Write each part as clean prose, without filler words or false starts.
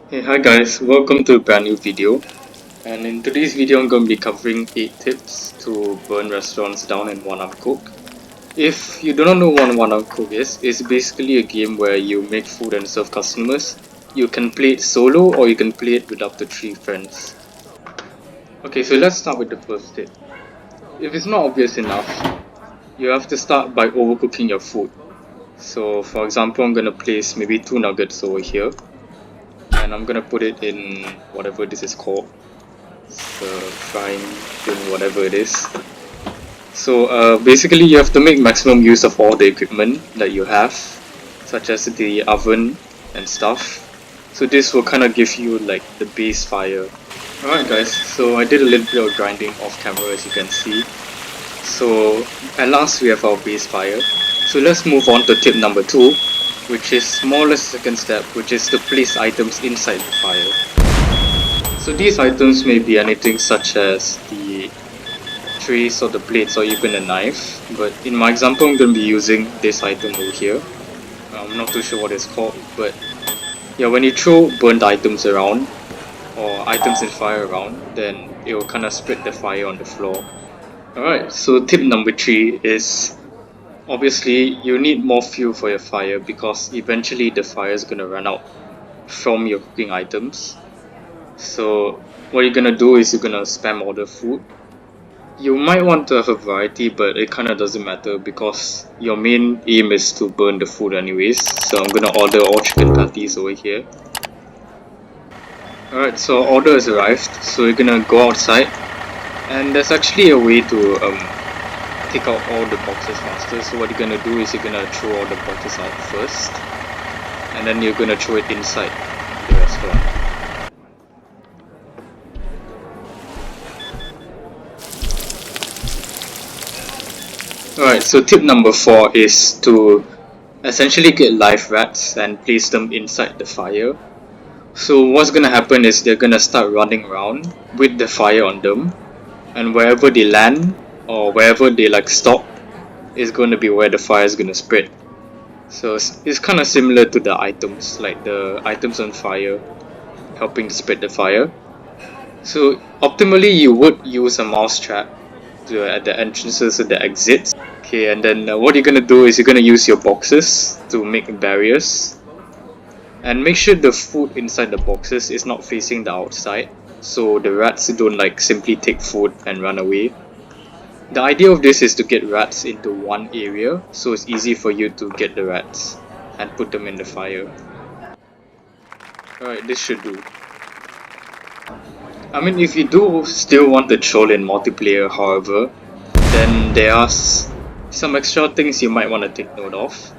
Hey, hi guys, welcome to a brand new video. And in today's video, I'm going to be covering 8 tips to burn restaurants down in One Arm Cook. If you do not know what One Arm Cook is, it's basically a game where you make food and serve customers. You can play it solo or you can play it with up to 3 friends. Okay, so let's start with the first tip. If it's not obvious enough, you have to start by overcooking your food. So for example, I'm going to place maybe 2 nuggets over here. And I'm going to put it in whatever this is called. Frying thing, whatever it is. So basically you have to make maximum use of all the equipment that you have, such as the oven and stuff. So this will kind of give you like the base fire. Alright guys, so I did a little bit of grinding off camera as you can see. So at last we have our base fire. So let's move on to tip number 2, which is more or less the second step, which is to place items inside the fire. So these items may be anything such as the trays or the plates or even a knife, but in my example I'm going to be using this item over here. I'm not too sure what it's called, but yeah, when you throw burnt items around or items in fire around, then it will kind of spread the fire on the floor. Alright, so tip number 3 is obviously you need more fuel for your fire because eventually the fire is going to run out from your cooking items. So what you're going to do is you're going to spam order food. You might want to have a variety, but it kinda doesn't matter because your main aim is to burn the food anyways. So I'm gonna order all chicken patties over here. Alright, so order has arrived. So you're gonna go outside, and there's actually a way to take out all the boxes faster. So what you're gonna do is you're gonna throw all the boxes out first, and then you're gonna throw it inside the restaurant. Alright, so tip number 4 is to essentially get live rats and place them inside the fire. So what's gonna happen is they're gonna start running around with the fire on them, and wherever they land or wherever they like stop is going to be where the fire is gonna spread. So it's kind of similar to the items, like the items on fire helping to spread the fire. So optimally you would use a mouse trap at the entrances and the exits. Okay, and then what you're gonna do is you're gonna use your boxes to make barriers. And make sure the food inside the boxes is not facing the outside, so the rats don't like simply take food and run away. The idea of this is to get rats into one area, so it's easy for you to get the rats and put them in the fire. Alright, this should do. I mean, if you do still want to troll in multiplayer, however, then there are some extra things you might want to take note of.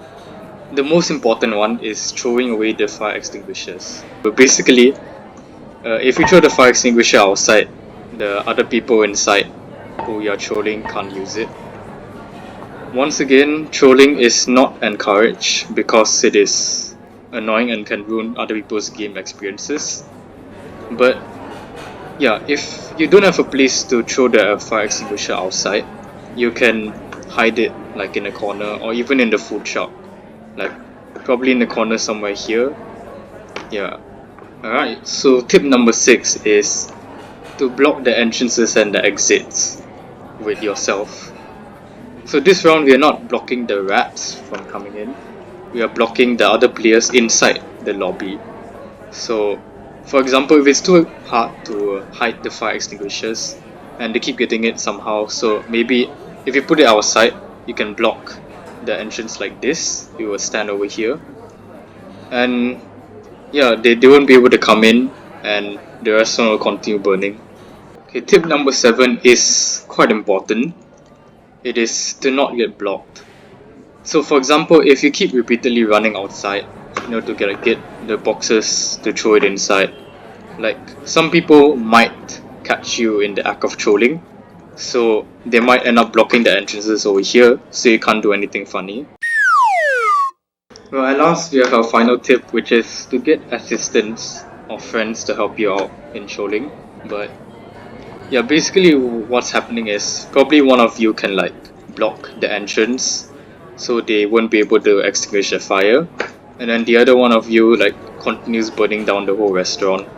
The most important one is throwing away the fire extinguishers. But basically, if you throw the fire extinguisher outside, the other people inside who you are trolling can't use it. Once again, trolling is not encouraged because it is annoying and can ruin other people's game experiences. But yeah, if you don't have a place to throw the fire extinguisher outside, you can hide it like in a corner or even in the food shop. Like probably in the corner somewhere here. Yeah. Alright, so tip number 6 is to block the entrances and the exits with yourself. So this round we are not blocking the rats from coming in, we are blocking the other players inside the lobby. So for example, if it's too hard to hide the fire extinguishers and they keep getting it somehow, so maybe if you put it outside, you can block the entrance like this. You will stand over here, and yeah, they won't be able to come in and the restaurant will continue burning. Okay, tip number 7 is quite important. It is to not get blocked. So for example, if you keep repeatedly running outside, to get the boxes to throw it inside, like some people might catch you in the act of trolling, so they might end up blocking the entrances over here, so you can't do anything funny. Well, at last we have our final tip, which is to get assistance or friends to help you out in trolling. But yeah, basically what's happening is probably one of you can like block the entrance so they won't be able to extinguish the fire. and then the other one of you like continues burning down the whole restaurant.